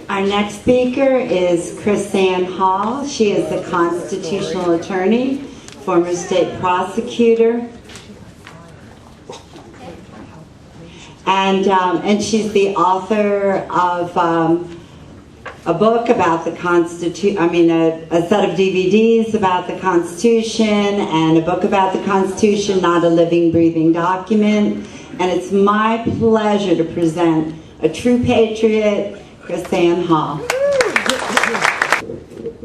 Our next speaker is Kris Hall. She is the Constitutional Attorney, former state prosecutor, and she's the author of a book about the Constitution. A set of DVDs about the Constitution, and a book about the Constitution, Not a Living, Breathing Document. And it's my pleasure to present a true patriot, Kris Hall.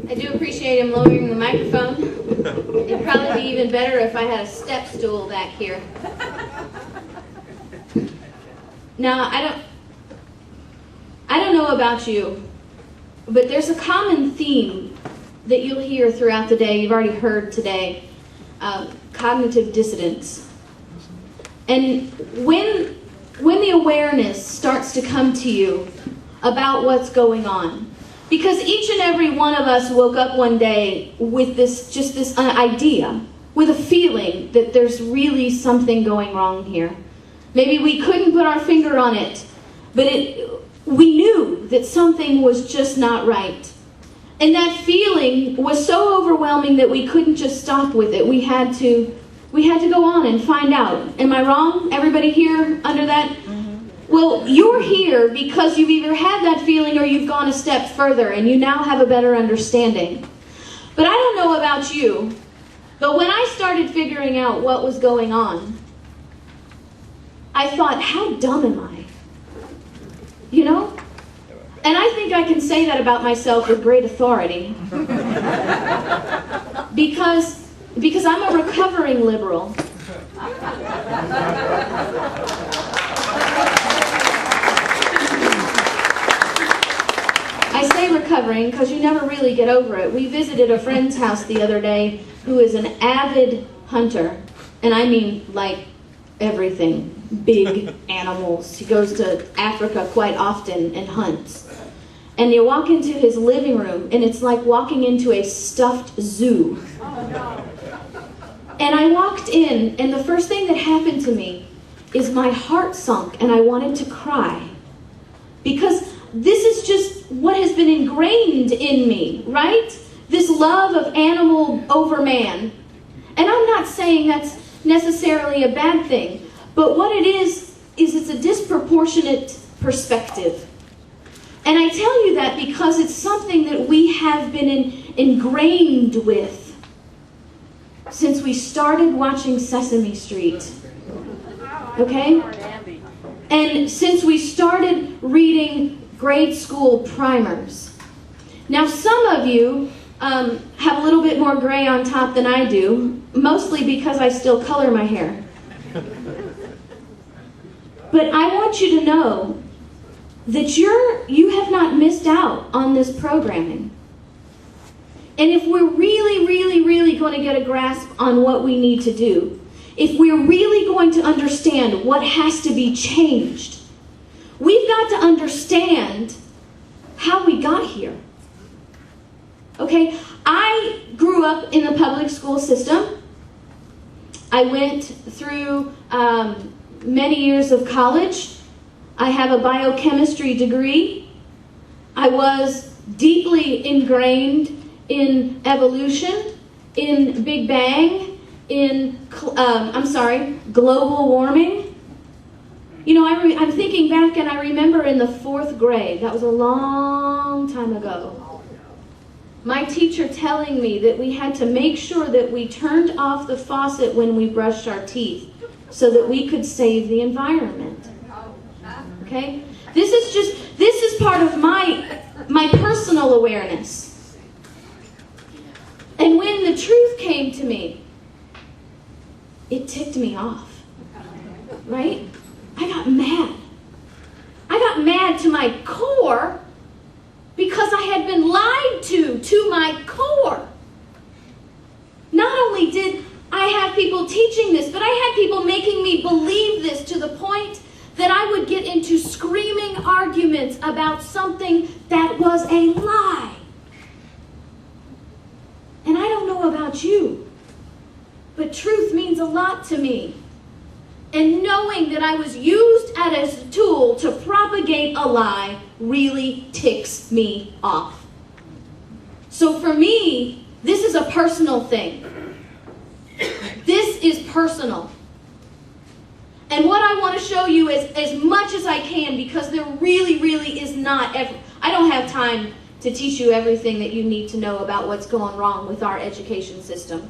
I do appreciate him lowering the microphone. It'd probably be even better if I had a step stool back here. Now, I don't know about you, but there's a common theme that you'll hear throughout the day. You've already heard today, cognitive dissonance. And when the awareness starts to come to you about what's going on, because each and every one of us woke up one day with this idea, with a feeling that there's really something going wrong here. Maybe we couldn't put our finger on it, but we knew that something was just not right. And that feeling was so overwhelming that we couldn't just stop with it. We had to go on and find out. Am I wrong? Everybody here under that? Mm-hmm. Well, you're here because you've either had that feeling or you've gone a step further and you now have a better understanding. But I don't know about you, but when I started figuring out what was going on, I thought, how dumb am I? You know? And I think I can say that about myself with great authority. Because I'm a recovering liberal. I say recovering because you never really get over it. We visited a friend's house the other day who is an avid hunter. And I mean like everything. Big animals. He goes to Africa quite often and hunts. And you walk into his living room and it's like walking into a stuffed zoo. Oh, no. And I walked in, and the first thing that happened to me is my heart sunk, and I wanted to cry. Because this is just what has been ingrained in me, right? This love of animal over man. And I'm not saying that's necessarily a bad thing, but what it is it's a disproportionate perspective. And I tell you that because it's something that we have been ingrained with since we started watching Sesame Street, okay? And since we started reading grade school primers. Now, some of you have a little bit more gray on top than I do, mostly because I still color my hair. But I want you to know that you have not missed out on this programming. And if we're really, really, really going to get a grasp on what we need to do, if we're really going to understand what has to be changed, we've got to understand how we got here. Okay? I grew up in the public school system. I went through many years of college. I have a biochemistry degree. I was deeply ingrained in evolution, in Big Bang, in, global warming. You know, I'm thinking back and I remember in the 4th grade, that was a long time ago, my teacher telling me that we had to make sure that we turned off the faucet when we brushed our teeth so that we could save the environment. Okay? This is part of my personal awareness. And when the truth came to me, it ticked me off, right? I got mad. I got mad to my core because I had been lied to my core. Not only did I have people teaching this, but I had people making me believe this to the point that I would get into screaming arguments about something that was a lie. And I don't know about you, but truth means a lot to me. And knowing that I was used as a tool to propagate a lie really ticks me off. So for me, this is a personal thing. This is personal. And what I want to show you is as much as I can, because there really, really is not I don't have time to teach you everything that you need to know about what's going wrong with our education system.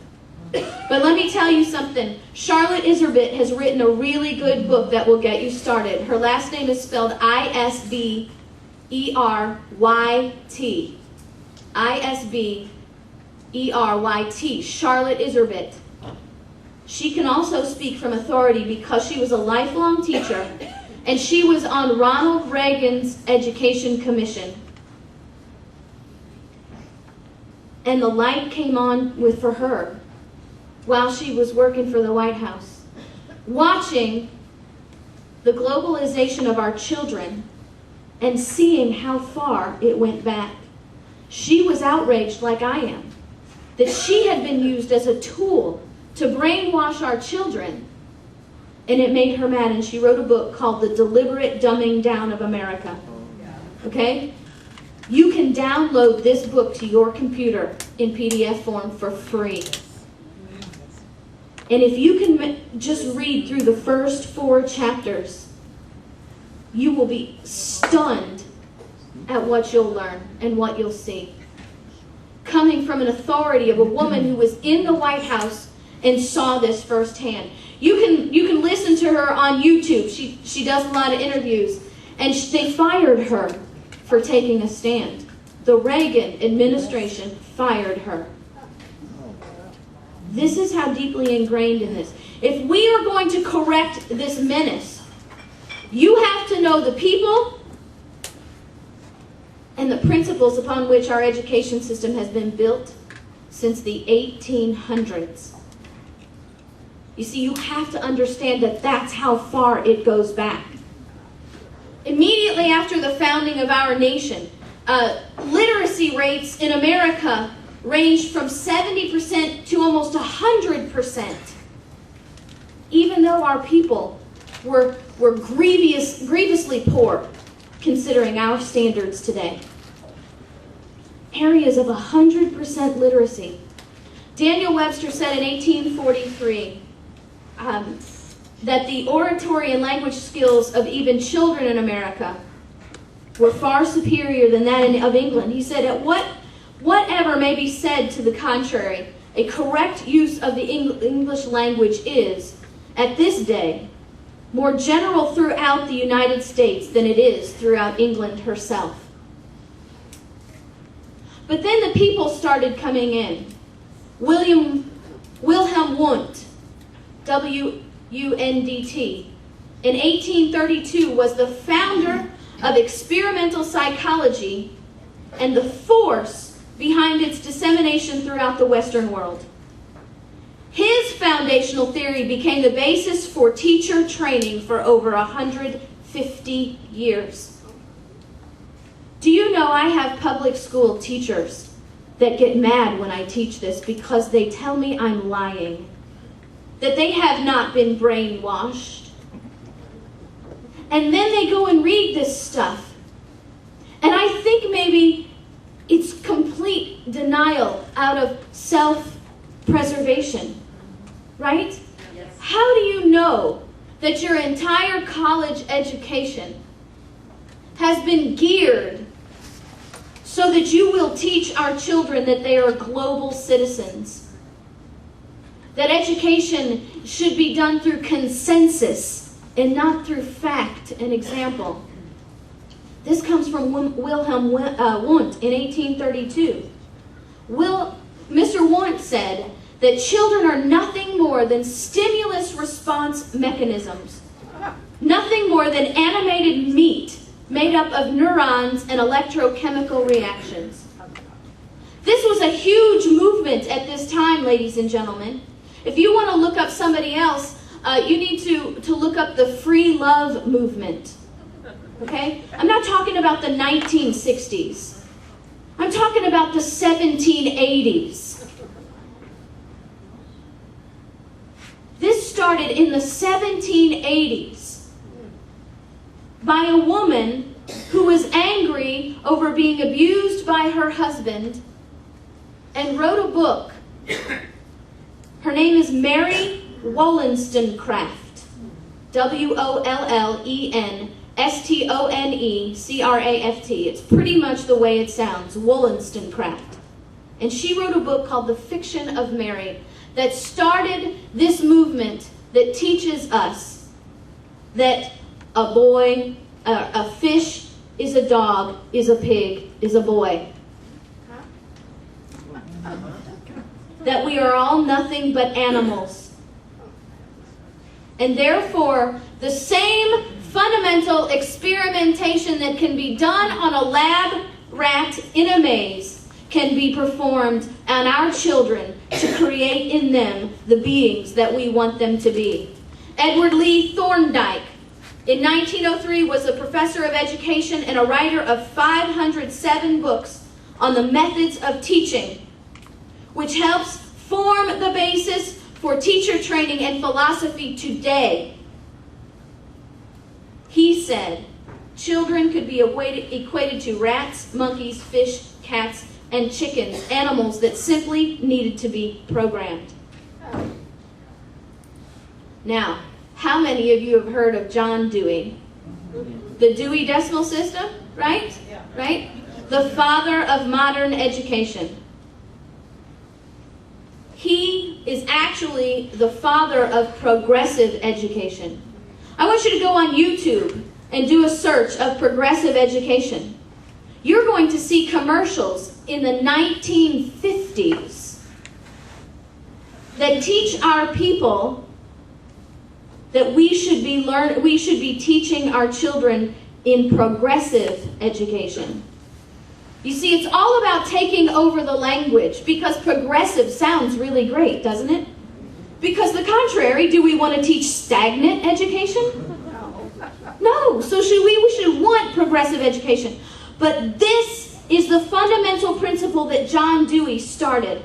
But let me tell you something. Charlotte Iserbyt has written a really good book that will get you started. Her last name is spelled Isbyryt. Isbyryt. Charlotte Iserbyt. She can also speak from authority because she was a lifelong teacher and she was on Ronald Reagan's Education Commission. And the light came on for her while she was working for the White House, watching the globalization of our children and seeing how far it went back. She was outraged like I am, that she had been used as a tool to brainwash our children, and it made her mad, and she wrote a book called The Deliberate Dumbing Down of America. Okay? You can download this book to your computer in PDF form for free. And if you can just read through the first 4 chapters, you will be stunned at what you'll learn and what you'll see. Coming from an authority of a woman who was in the White House and saw this firsthand. You can listen to her on YouTube. She does a lot of interviews. And they fired her for taking a stand. The Reagan administration fired her. This is how deeply ingrained in this. If we are going to correct this menace, you have to know the people and the principles upon which our education system has been built since the 1800s. You see, you have to understand that that's how far it goes back. Immediately after the founding of our nation, literacy rates in America ranged from 70% to almost 100%. Even though our people were grievously poor, considering our standards today. Areas of 100% literacy. Daniel Webster said in 1843 that the oratory and language skills of even children in America were far superior than that of England. He said that whatever may be said to the contrary, a correct use of the English language is, at this day, more general throughout the United States than it is throughout England herself. But then the people started coming in. Wilhelm Wundt, W-U-N-D-T, in 1832 was the founder of experimental psychology and the force behind its dissemination throughout the Western world. His foundational theory became the basis for teacher training for over 150 years. Do you know I have public school teachers that get mad when I teach this because they tell me I'm lying, that they have not been brainwashed. And then they go and read this stuff. And I think maybe it's complete denial out of self-preservation, right? Yes. How do you know that your entire college education has been geared so that you will teach our children that they are global citizens? That education should be done through consensus and not through fact and example. This comes from Wilhelm Wundt in 1832. Mr. Wundt said that children are nothing more than stimulus response mechanisms, nothing more than animated meat made up of neurons and electrochemical reactions. This was a huge movement at this time, ladies and gentlemen. If you want to look up somebody else, you need to look up the free love movement. Okay? I'm not talking about the 1960s. I'm talking about the 1780s. This started in the 1780s by a woman who was angry over being abused by her husband and wrote a book. Her name is Mary Wollstonecraft. Wollenstonecraft. It's pretty much the way it sounds, Wollstonecraft. And she wrote a book called The Fiction of Mary that started this movement that teaches us that a boy, a fish is a dog, is a pig, is a boy. That we are all nothing but animals. And therefore, the same fundamental experimentation that can be done on a lab rat in a maze can be performed on our children to create in them the beings that we want them to be. Edward Lee Thorndike, in 1903, was a professor of education and a writer of 507 books on the methods of teaching, which helps form the basis for teacher training and philosophy today. He said children could be equated to rats, monkeys, fish, cats, and chickens, animals that simply needed to be programmed. Now, how many of you have heard of John Dewey? The Dewey Decimal System, right? Right? The father of modern education. He is actually the father of progressive education. I want you to go on YouTube and do a search of progressive education. You're going to see commercials in the 1950s that teach our people that we should be teaching our children in progressive education. You see, it's all about taking over the language, because progressive sounds really great, doesn't it? Because the contrary, do we want to teach stagnant education? No. So we should want progressive education. But this is the fundamental principle that John Dewey started.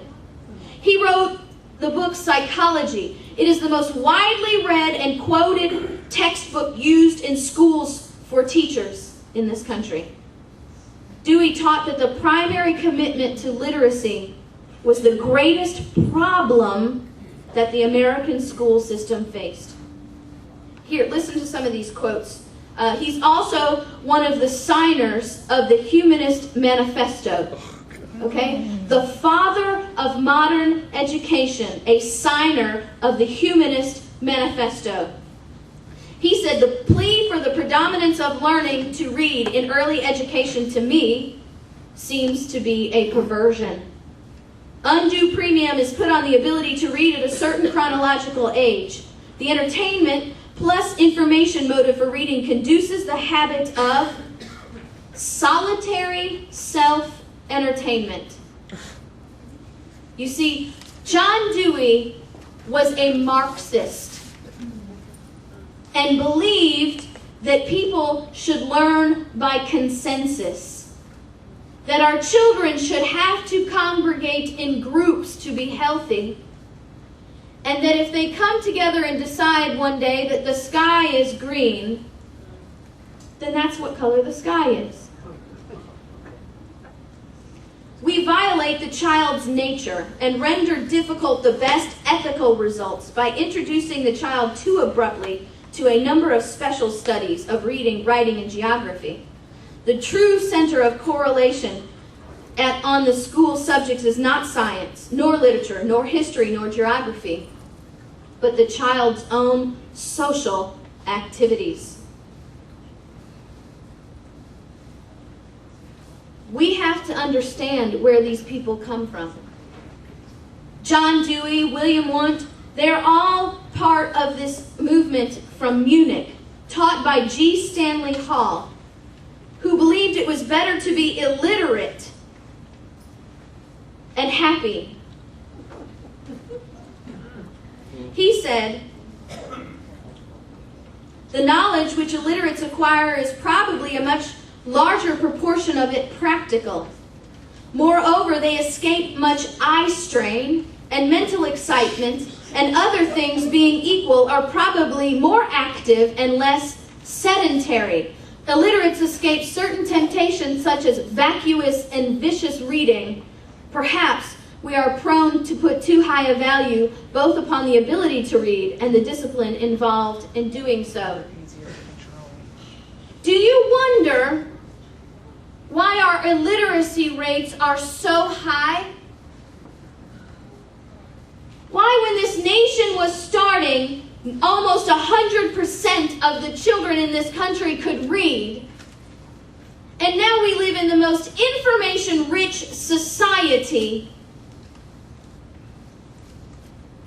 He wrote the book Psychology. It is the most widely read and quoted textbook used in schools for teachers in this country. Dewey taught that the primary commitment to literacy was the greatest problem that the American school system faced. Here, listen to some of these quotes. He's also one of the signers of the Humanist Manifesto. Okay? The father of modern education, a signer of the Humanist Manifesto. He said, the plea for the predominance of learning to read in early education to me seems to be a perversion. Undue premium is put on the ability to read at a certain chronological age. The entertainment plus information motive for reading conduces the habit of solitary self-entertainment. You see, John Dewey was a Marxist and believed that people should learn by consensus, that our children should have to congregate in groups to be healthy, and that if they come together and decide one day that the sky is green, then that's what color the sky is. We violate the child's nature and render difficult the best ethical results by introducing the child too abruptly to a number of special studies of reading, writing, and geography. The true center of correlation on the school subjects is not science, nor literature, nor history, nor geography, but the child's own social activities. We have to understand where these people come from. John Dewey, William Wundt, they're all part of this movement from Munich, taught by G. Stanley Hall, who believed it was better to be illiterate and happy. He said, the knowledge which illiterates acquire is probably a much larger proportion of it practical. Moreover, they escape much eye strain and mental excitement and other things being equal, are probably more active and less sedentary. Illiterates escape certain temptations such as vacuous and vicious reading. Perhaps we are prone to put too high a value both upon the ability to read and the discipline involved in doing so. Do you wonder why our illiteracy rates are so high? Why, when this nation was starting, almost 100% of the children in this country could read, and now we live in the most information-rich society,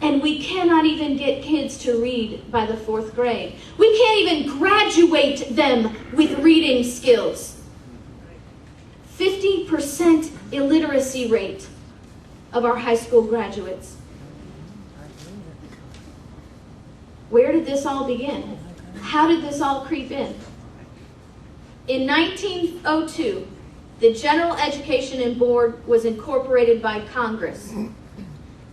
and we cannot even get kids to read by the 4th grade. We can't even graduate them with reading skills. 50% illiteracy rate of our high school graduates. Where did this all begin? How did this all creep in? In 1902, the General Education Board was incorporated by Congress,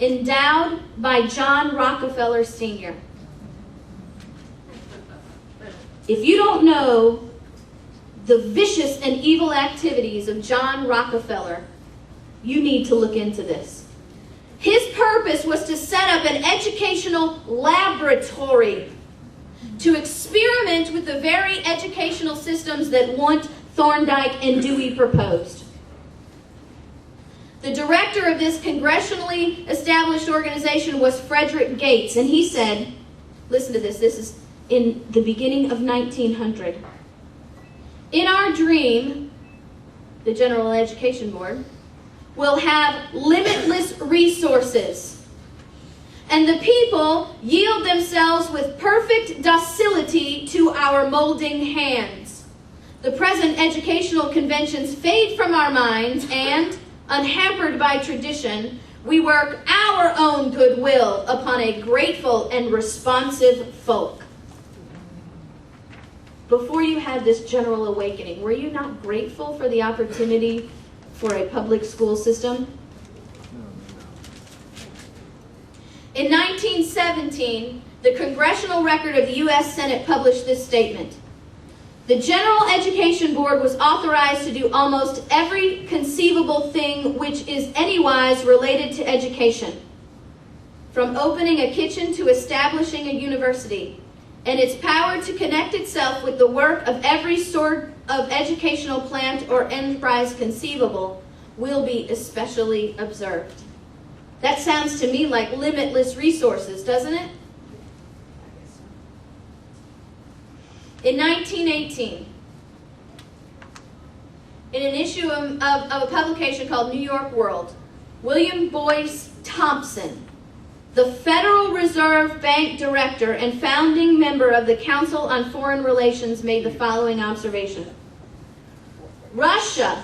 endowed by John Rockefeller Sr. If you don't know the vicious and evil activities of John Rockefeller, you need to look into this. His purpose was to set up an educational laboratory to experiment with the very educational systems that Want, Thorndike, and Dewey proposed. The director of this congressionally established organization was Frederick Gates, and he said, listen to this is in the beginning of 1900. In our dream, the General Education Board will have limitless resources, and the people yield themselves with perfect docility to our molding hands. The present educational conventions fade from our minds, and, unhampered by tradition, we work our own goodwill upon a grateful and responsive folk. Before you had this general awakening, were you not grateful for the opportunity for a public school system? In 1917, the Congressional Record of the U.S. Senate published this statement. The General Education Board was authorized to do almost every conceivable thing which is anywise related to education, from opening a kitchen to establishing a university, and its power to connect itself with the work of every sort of educational plant or enterprise conceivable will be especially observed. That sounds to me like limitless resources, doesn't it? In 1918, in an issue of a publication called New York World, William Boyce Thompson, the Federal Reserve Bank director and founding member of the Council on Foreign Relations, made the following observation. Russia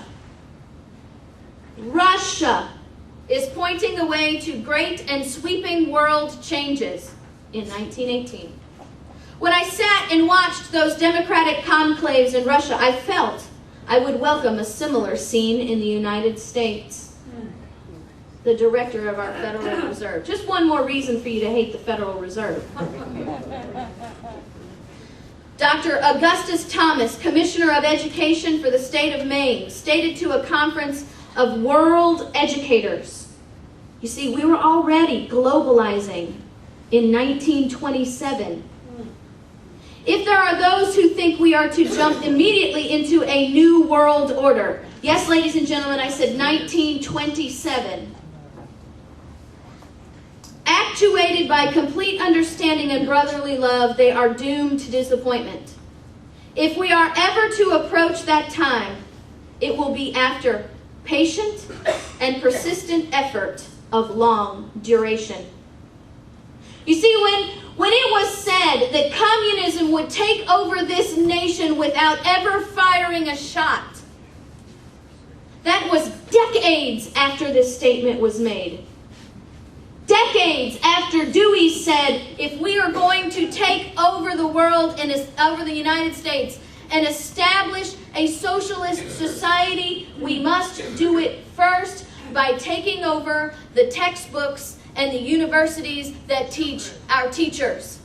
is pointing the way to great and sweeping world changes in 1918. When I sat and watched those democratic conclaves in Russia, I felt I would welcome a similar scene in the United States. The director of our Federal Reserve. Just one more reason for you to hate the Federal Reserve. Dr. Augustus Thomas, Commissioner of Education for the state of Maine, stated to a conference of world educators. You see, we were already globalizing in 1927. If there are those who think we are to jump immediately into a new world order, yes, ladies and gentlemen, I said 1927. Actuated by complete understanding and brotherly love, they are doomed to disappointment. If we are ever to approach that time, it will be after patient and persistent effort of long duration. You see, when it was said that communism would take over this nation without ever firing a shot, that was decades after this statement was made. Decades after Dewey said, if we are going to take over the world and over the United States and establish a socialist society, we must do it first by taking over the textbooks and the universities that teach our teachers.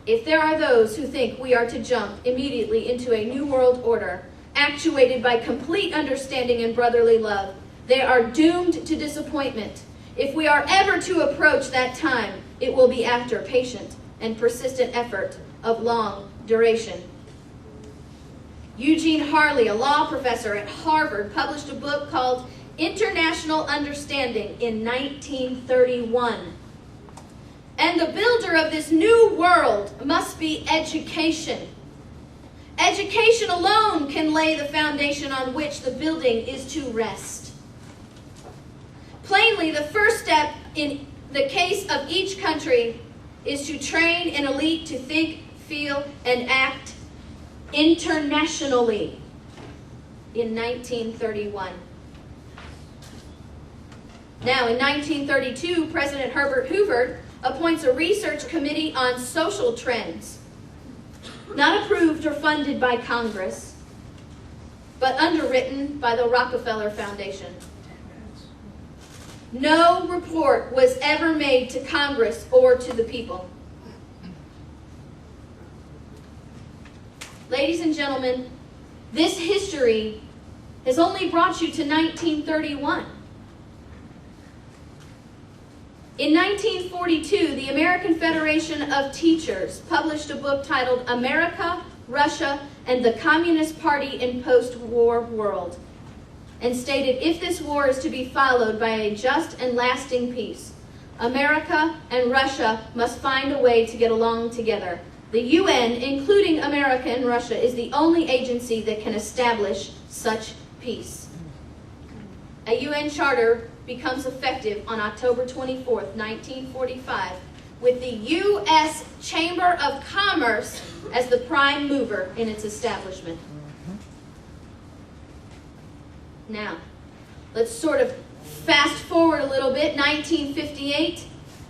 If there are those who think we are to jump immediately into a new world order, actuated by complete understanding and brotherly love, they are doomed to disappointment. If we are ever to approach that time, it will be after patient and persistent effort of long duration. Eugene Harley, a law professor at Harvard, published a book called International Understanding in 1931. And the builder of this new world must be education. Education alone can lay the foundation on which the building is to rest. Plainly, the first step in the case of each country is to train an elite to think, feel, and act internationally in 1931. Now, in 1932, President Herbert Hoover appoints a research committee on social trends, not approved or funded by Congress, but underwritten by the Rockefeller Foundation. No report was ever made to Congress or to the people. Ladies and gentlemen, this history has only brought you to 1931. In 1942, the American Federation of Teachers published a book titled America, Russia, and the Communist Party in Post-War World, and stated, if this war is to be followed by a just and lasting peace, America and Russia must find a way to get along together. The UN, including America and Russia, is the only agency that can establish such peace. A UN charter becomes effective on October 24th, 1945, with the U.S. Chamber of Commerce as the prime mover in its establishment. Now, let's sort of fast forward a little bit. 1958,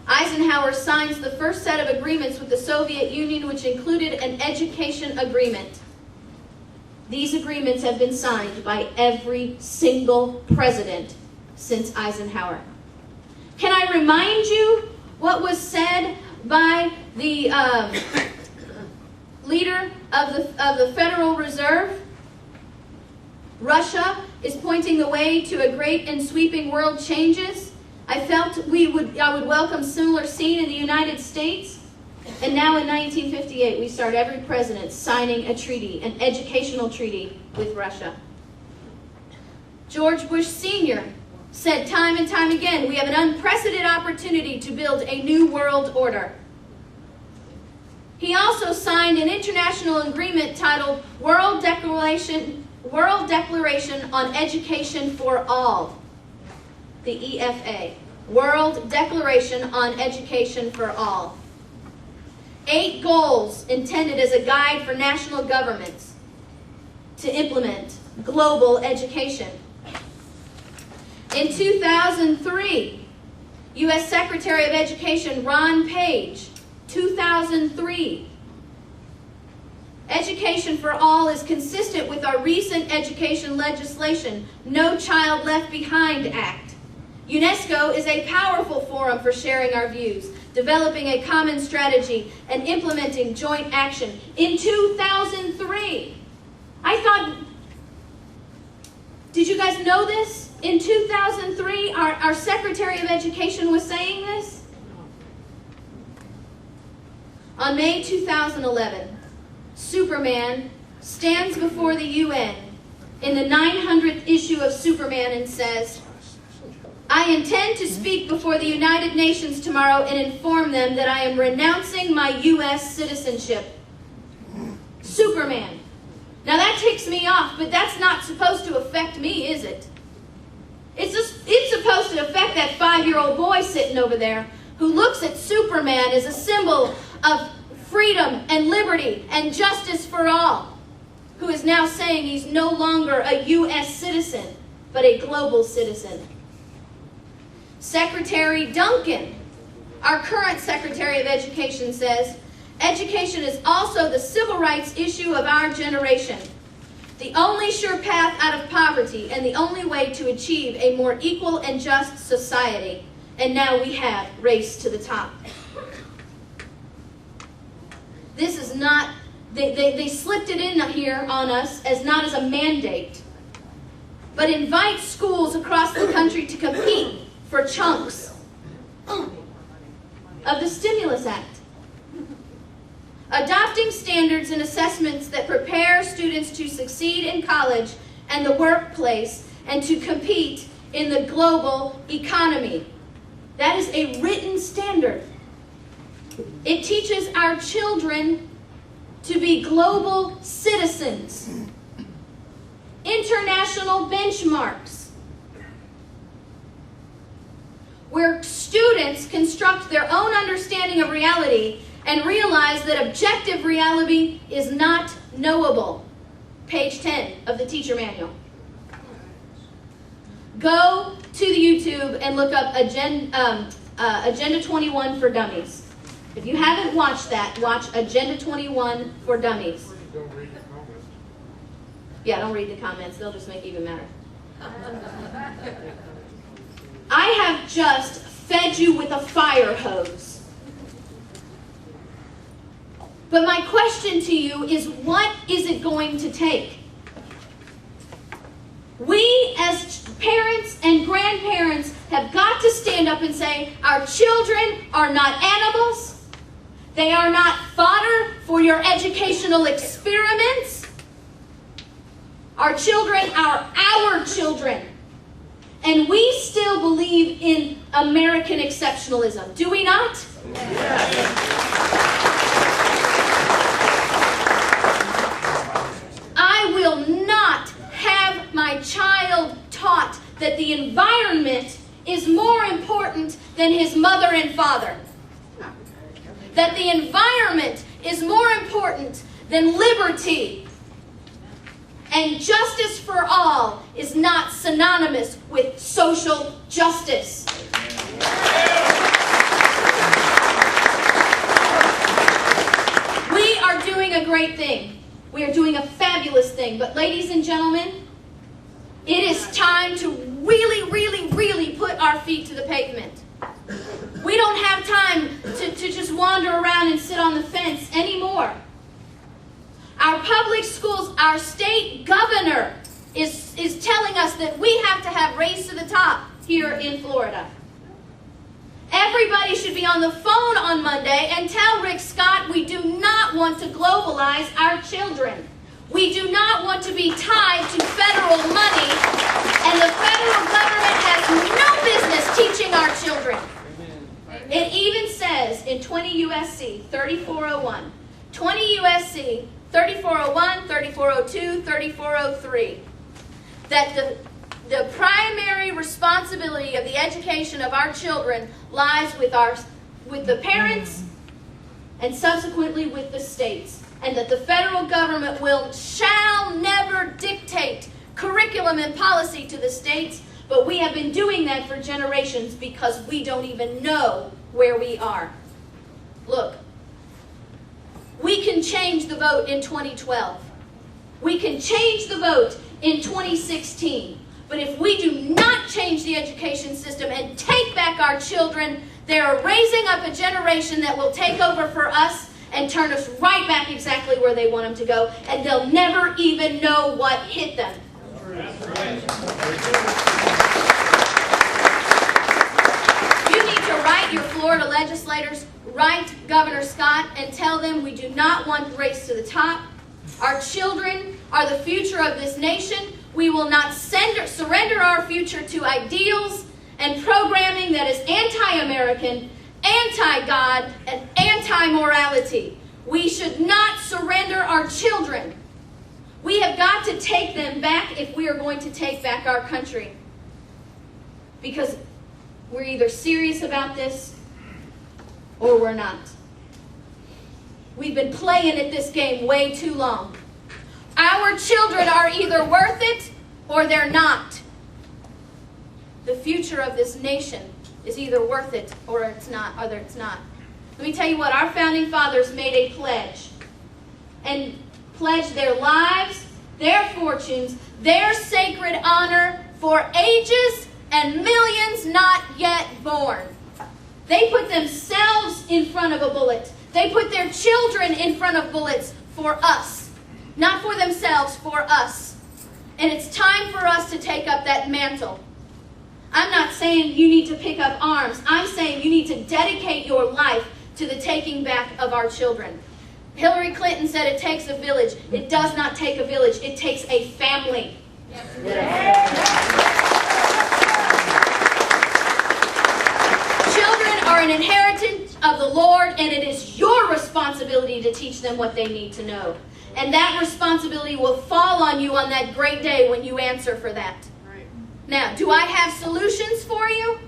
Eisenhower signs the first set of agreements with the Soviet Union, which included an education agreement. These agreements have been signed by every single president since Eisenhower. Can I remind you what was said by the leader of the Federal Reserve? Russia is pointing the way to a great and sweeping world changes. I felt I would welcome similar scene in the United States. And now in 1958, we start every president signing a treaty, an educational treaty with Russia. George Bush Sr. said time and time again, we have an unprecedented opportunity to build a new world order. He also signed an international agreement titled World Declaration on Education for All, the EFA, World Declaration on Education for All. 8 goals intended as a guide for national governments to implement global education. In 2003, U.S. Secretary of Education Ron Page, 2003, Education for All is consistent with our recent education legislation, No Child Left Behind Act. UNESCO is a powerful forum for sharing our views, developing a common strategy, and implementing joint action. In 2003, I thought, did you guys know this? In 2003, our Secretary of Education was saying this. On May 2011, Superman stands before the UN in the 900th issue of Superman and says, I intend to speak before the United Nations tomorrow and inform them that I am renouncing my U.S. citizenship. Superman. Now that ticks me off, but that's not supposed to affect me, is it? It's supposed to affect that 5-year-old boy sitting over there who looks at Superman as a symbol of freedom and liberty and justice for all, who is now saying he's no longer a U.S. citizen, but a global citizen. Secretary Duncan, our current Secretary of Education, says, education is also the civil rights issue of our generation. the only sure path out of poverty and the only way to achieve a more equal and just society. And now we have Race to the Top. This is not, they slipped it in here on us as not as a mandate, but invite schools across the country to compete for chunks of the Stimulus Act. Adopting standards and assessments that prepare students to succeed in college and the workplace and to compete in the global economy. That is a written standard. It teaches our children to be global citizens. International benchmarks, where students construct their own understanding of reality and realize that objective reality is not knowable. Page 10 of the teacher manual. Go to the YouTube and look up Agenda 21 for Dummies. If you haven't watched that, watch Agenda 21 for Dummies. Don't read the comments. Yeah, don't read the comments. They'll just make it even matter. I have just fed you with a fire hose. But my question to you is, what is it going to take? We as parents and grandparents have got to stand up and say, our children are not animals. They are not fodder for your educational experiments. Our children are our children. And we still believe in American exceptionalism, do we not? I will not have my child taught that the environment is more important than his mother and father. That the environment is more important than liberty. And justice for all is not synonymous with social justice. We are doing a great thing. We are doing a fabulous thing. But ladies and gentlemen, it is time to really, really, really put our feet to the pavement. We don't have time to just wander around and sit on the fence anymore. Our public schools, our state governor is telling us that we have to have Race to the Top here in Florida. Everybody should be on the phone on Monday and tell Rick Scott we do not want to globalize our children. We do not want to be tied to federal money, and the federal government has no business teaching our children. It even says in 20 U.S.C. 3401, 20 U.S.C. 3401, 3402, 3403, that the primary responsibility of the education of our children lies with the parents and subsequently with the states, and that the federal government shall never dictate curriculum and policy to the states, but we have been doing that for generations because we don't even know where we are. Look, we can change the vote in 2012. We can change the vote in 2016. But if we do not change the education system and take back our children, they are raising up a generation that will take over for us and turn us right back exactly where they want them to go, and they'll never even know what hit them. You need to write your Florida legislators, write Governor Scott, and tell them we do not want Race to the Top. Our children are the future of this nation. We will not surrender our future to ideals and programming that is anti-American, anti-God, and anti-morality. We should not surrender our children. We have got to take them back if we are going to take back our country. Because we're either serious about this or we're not. We've been playing at this game way too long. Our children are either worth it or they're not. The future of this nation is either worth it or it's not. Let me tell you what, our founding fathers made a pledge and pledged their lives their fortunes, their sacred honor for ages and millions not yet born. They put themselves in front of a bullet. They put their children in front of bullets for us. Not for themselves, for us. And it's time for us to take up that mantle. I'm not saying you need to pick up arms. I'm saying you need to dedicate your life to the taking back of our children. Hillary Clinton said it takes a village. It does not take a village. It takes a family. Children are an inheritance of the Lord, and it is your responsibility to teach them what they need to know. And that responsibility will fall on you on that great day when you answer for that. Now, do I have solutions for you?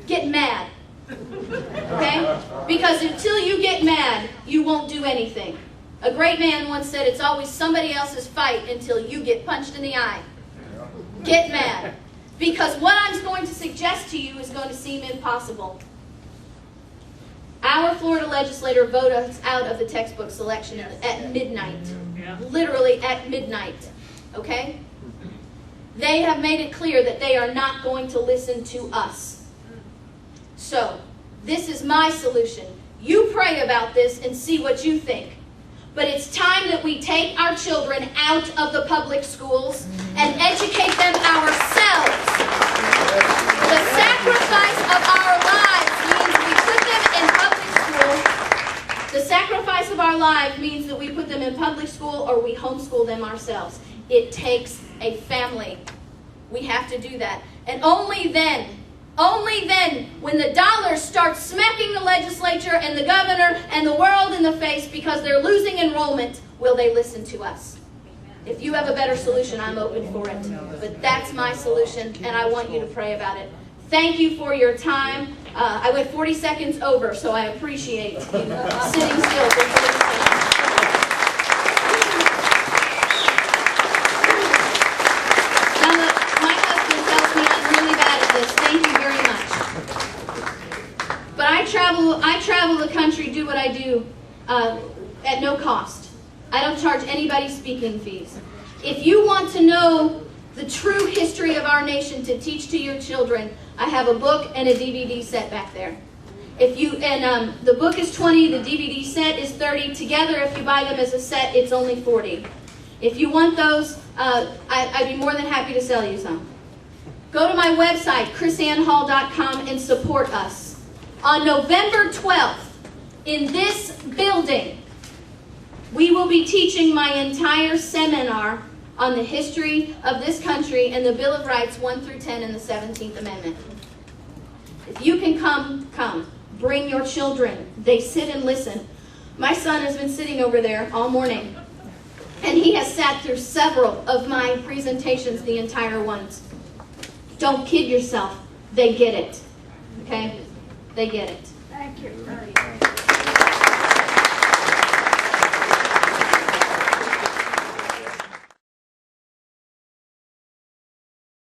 Get mad. Okay? Because until you get mad, you won't do anything. A great man once said, it's always somebody else's fight until you get punched in the eye. Get mad. Because what I'm going to suggest to you is going to seem impossible. Our Florida legislator voted us out of the textbook selection at midnight. Literally at midnight. Okay? They have made it clear that they are not going to listen to us. So, this is my solution. You pray about this and see what you think. But it's time that we take our children out of the public schools and educate them ourselves. The sacrifice of our lives means we put them in public school. The sacrifice of our life means that we put them in public school or we homeschool them ourselves. It takes a family. We have to do that. And only then, when the dollars start smacking the legislature and the governor and the world in the face because they're losing enrollment, will they listen to us. If you have a better solution, I'm open for it. But that's my solution, and I want you to pray about it. Thank you for your time. I went 40 seconds over, so I appreciate you sitting still for 40 seconds. Thank you very much. But I travel the country, do what I do at no cost. I don't charge anybody speaking fees. If you want to know the true history of our nation to teach to your children, I have a book and a DVD set back there. The book is $20, the DVD set is $30. Together, if you buy them as a set, it's only $40. If you want those, I'd be more than happy to sell you some. Go to my website, krisannhall.com, and support us. On November 12th, in this building, we will be teaching my entire seminar on the history of this country and the Bill of Rights 1 through 10 and the 17th Amendment. If you can come. Bring your children. They sit and listen. My son has been sitting over there all morning, and he has sat through several of my presentations, the entire ones. Don't kid yourself. They get it. Okay? They get it. Thank you.